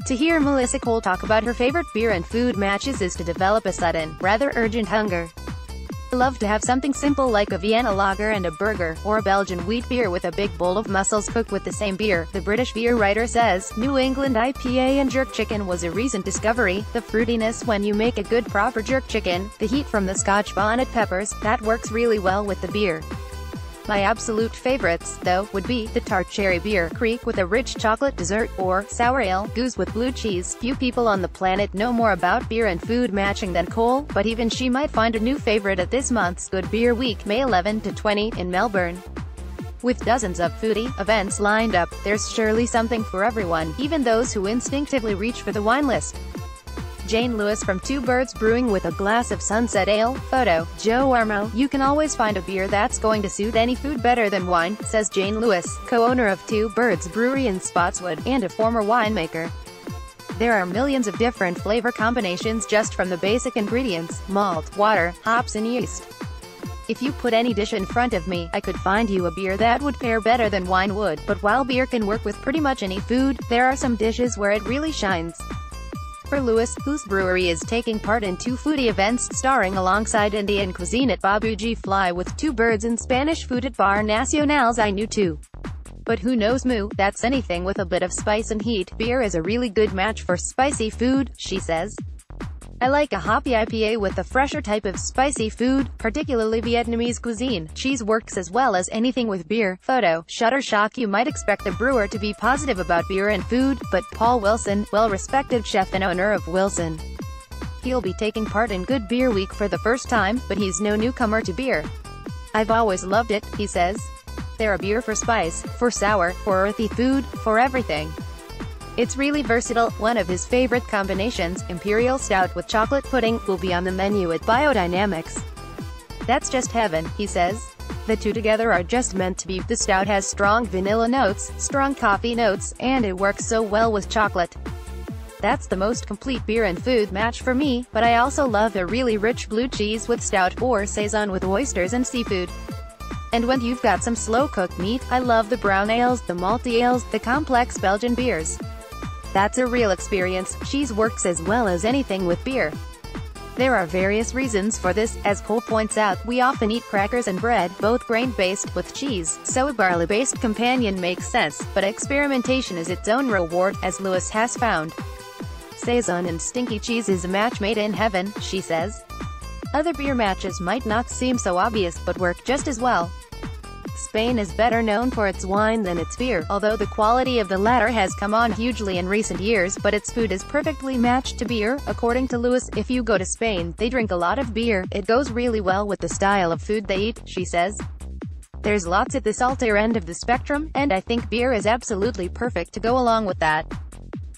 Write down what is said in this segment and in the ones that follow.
To hear Melissa Cole talk about her favorite beer and food matches is to develop a sudden, rather urgent hunger. I love to have something simple like a Vienna Lager and a burger, or a Belgian wheat beer with a big bowl of mussels cooked with the same beer, the British beer writer says. New England IPA and jerk chicken was a recent discovery. The fruitiness when you make a good proper jerk chicken, the heat from the scotch bonnet peppers, that works really well with the beer. My absolute favorites, though, would be the tart cherry beer creek with a rich chocolate dessert, or sour ale goose with blue cheese. Few people on the planet know more about beer and food matching than Cole, but even she might find a new favorite at this month's Good Beer Week, May 11 to 20, in Melbourne. With dozens of foodie events lined up, there's surely something for everyone, even those who instinctively reach for the wine list. Jane Lewis from Two Birds Brewing with a glass of Sunset Ale. Photo, Joe Armo. You can always find a beer that's going to suit any food better than wine, says Jane Lewis, co-owner of Two Birds Brewery in Spotswood, and a former winemaker. There are millions of different flavor combinations just from the basic ingredients: malt, water, hops and yeast. If you put any dish in front of me, I could find you a beer that would fare better than wine would. But while beer can work with pretty much any food, there are some dishes where it really shines. For Lewis, whose brewery is taking part in 2 foodie events starring alongside Indian cuisine at Babuji Fly with Two Birds and Spanish food at Bar Nacional's I knew too. But who knows that's anything with a bit of spice and heat. Beer is a really good match for spicy food, she says. I like a hoppy IPA with a fresher type of spicy food, particularly Vietnamese cuisine. Cheese works as well as anything with beer. Photo, Shutterstock. You might expect a brewer to be positive about beer and food, but Paul Wilson, well-respected chef and owner of Wilson, he'll be taking part in Good Beer Week for the first time, but he's no newcomer to beer. I've always loved it, he says. They're a beer for spice, for sour, for earthy food, for everything. It's really versatile. One of his favorite combinations, Imperial Stout with chocolate pudding, will be on the menu at Biodynamics. That's just heaven, he says. The two together are just meant to be. The stout has strong vanilla notes, strong coffee notes, and it works so well with chocolate. That's the most complete beer and food match for me, but I also love a really rich blue cheese with stout, or saison with oysters and seafood. And when you've got some slow-cooked meat, I love the brown ales, the malty ales, the complex Belgian beers. That's a real experience. Cheese works as well as anything with beer. There are various reasons for this. As Cole points out, we often eat crackers and bread, both grain-based, with cheese, so a barley-based companion makes sense, but experimentation is its own reward, as Lewis has found. Saison and stinky cheese is a match made in heaven, she says. Other beer matches might not seem so obvious, but work just as well. Spain is better known for its wine than its beer, although the quality of the latter has come on hugely in recent years, but its food is perfectly matched to beer. According to Lewis, if you go to Spain, they drink a lot of beer. It goes really well with the style of food they eat, she says. There's lots at the saltier end of the spectrum, and I think beer is absolutely perfect to go along with that.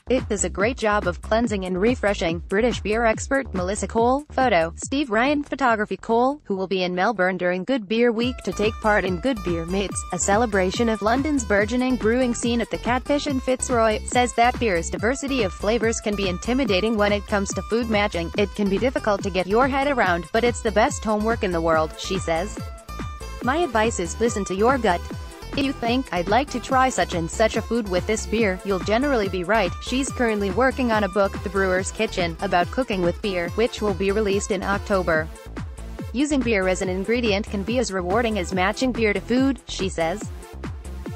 It does a great job of cleansing and refreshing. British beer expert Melissa Cole. Photo, Steve Ryan. Photography. Cole, who will be in Melbourne during Good Beer Week to take part in Good Beer Mates, a celebration of London's burgeoning brewing scene at the Catfish in Fitzroy, says that beer's diversity of flavors can be intimidating when it comes to food matching. It can be difficult to get your head around, but it's the best homework in the world, she says. My advice is, listen to your gut. If you think, I'd like to try such and such a food with this beer, you'll generally be right. She's currently working on a book, The Brewer's Kitchen, about cooking with beer, which will be released in October. Using beer as an ingredient can be as rewarding as matching beer to food, she says.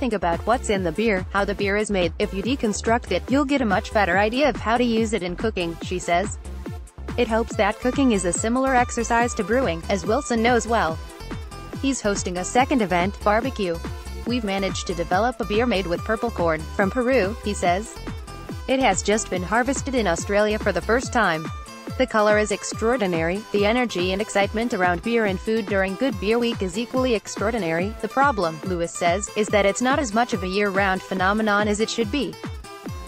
Think about what's in the beer, how the beer is made. If you deconstruct it, you'll get a much better idea of how to use it in cooking, she says. It hopes that cooking is a similar exercise to brewing, as Wilson knows well. He's hosting a second event, Barbecue. We've managed to develop a beer made with purple corn, from Peru, he says. It has just been harvested in Australia for the first time. The color is extraordinary. The energy and excitement around beer and food during Good Beer Week is equally extraordinary. The problem, Lewis says, is that it's not as much of a year-round phenomenon as it should be.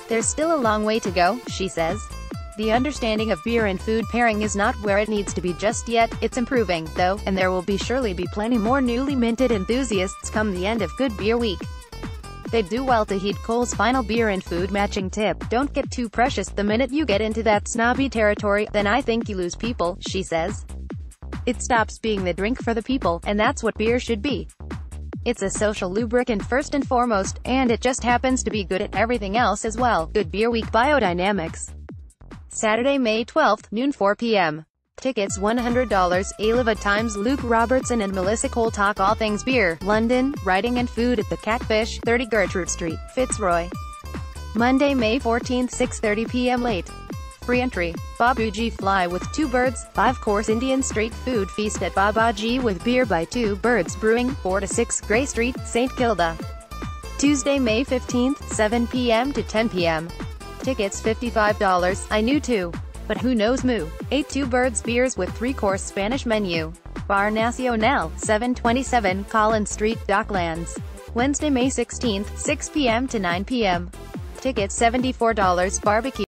There's still a long way to go, she says. The understanding of beer and food pairing is not where it needs to be just yet. It's improving, though, and there will surely be plenty more newly minted enthusiasts come the end of Good Beer Week. They'd do well to heed Cole's final beer and food matching tip. Don't get too precious. The minute you get into that snobby territory, then I think you lose people, she says. It stops being the drink for the people, and that's what beer should be. It's a social lubricant first and foremost, and it just happens to be good at everything else as well. Good Beer Week Biodynamics. Saturday, May 12th, noon 4 p.m. Tickets $100. Aliva times Luke Robertson and Melissa Cole talk all things beer, London, writing and food at the Catfish, 30 Gertrude Street, Fitzroy. Monday, May 14th, 6:30 p.m. late. Free entry. Babaji Fly with 2 Birds, 5-course Indian street food feast at Babaji with beer by 2 Birds Brewing, 4 to 6 Grey Street, St. Kilda. Tuesday, May 15th, 7 p.m. to 10 p.m. Tickets $55. I knew too. But who knows moo? 8 2 Birds beers with 3-course Spanish menu. Bar Nacional, 727 Collins Street, Docklands. Wednesday, May 16th, 6 p.m. to 9 p.m. Tickets $74. Barbecue.